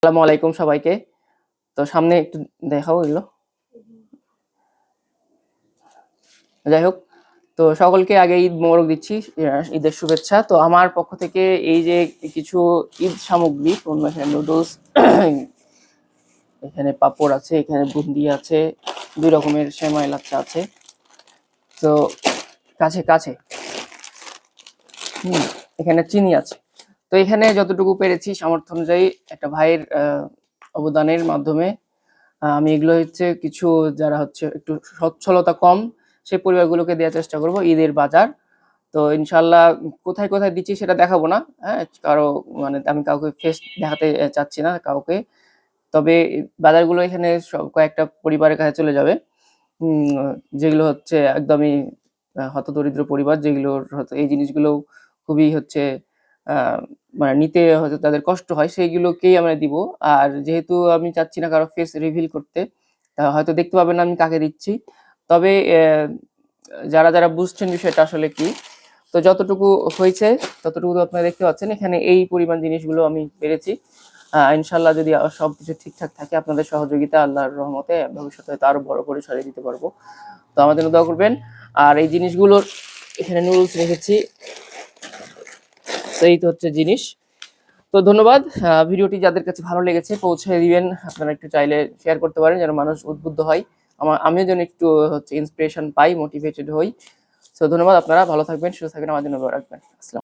আসসালামু আলাইকুম সবাইকে। তো সামনে একটু দেখাও এগুলো। যাই হোক, তো সকলকে আগে ঈদ মোবারক দিচ্ছি। ঈদের শুভেচ্ছা। তো আমার পক্ষ থেকে এই যে কিছু ঈদ সামগ্রী, এখানে নুডলস, এখানে পাপড় আছে, এখানে বুন্দি আছে, ২ রকমের সেমাই লাচ্ছা আছে। তো কাছে, কাছে। এখানে চিনি আছে। তো এখানে যতটুকু পেরেছি সামর্থ্য অনুযায়ী একটা ভাইয়ের অবদানের মাধ্যমে আমি এগুলো হচ্ছে কিছু যারা হচ্ছে একটু সচ্ছলতা কম সেই পরিবারগুলোকে দেওয়ার চেষ্টা করব ঈদের বাজার। তো ইনশাল্লাহ কোথায় কোথায় দিচ্ছি সেটা দেখাবো না, হ্যাঁ, কারো মানে আমি কাউকে ফেস দেখাতে চাচ্ছি না কাউকে। তবে বাজারগুলো এখানে কয়েকটা পরিবারের কাছে চলে যাবে, যেগুলো হচ্ছে একদমই হতদরিদ্র পরিবার, যেগুলোর হয়তো এই জিনিসগুলো খুবই হচ্ছে মানে নিতে হয়তো তাদের কষ্ট হয়, সেইগুলোকেই আমরা দিব। আর যেহেতু আমি চাচ্ছি না কারো ফেস রিভিল করতে, হয়তো দেখতে পাবেন না আমি কাকে দিচ্ছি। তবে যারা বুঝছেন বিষয়টা আসলে কি, তো যতটুকু হয়েছে ততটুকু তো আপনারা দেখতে পাচ্ছেন। এখানে এই পরিমাণ জিনিসগুলো আমি পেরেছি। ইনশাল্লাহ যদি সবকিছু ঠিকঠাক থাকে আপনাদের সহযোগিতা আল্লাহর রহমতে ভবিষ্যতে হয়তো আরো বড় পরিসরে দিতে পারবো। তো আমার জন্য দোয়া করবেন। আর এই জিনিসগুলোর এখানে নুডলস রেখেছি, তো এই তো হচ্ছে জিনিস। তো ধন্যবাদ। ভিডিওটি যাদের কাছে ভালো লেগেছে পৌঁছে দিবেন। আপনারা একটু চাইলে শেয়ার করতে পারেন যেন মানুষ উদ্বুদ্ধ হয়, আমিও যেন একটু হচ্ছে ইন্সপিরেশন পাই, মোটিভেটেড হই। তো ধন্যবাদ। আপনারা ভালো থাকবেন, সুস্থ থাকবেন, আমার জন্য দোয়া রাখবেন। আসসালাম।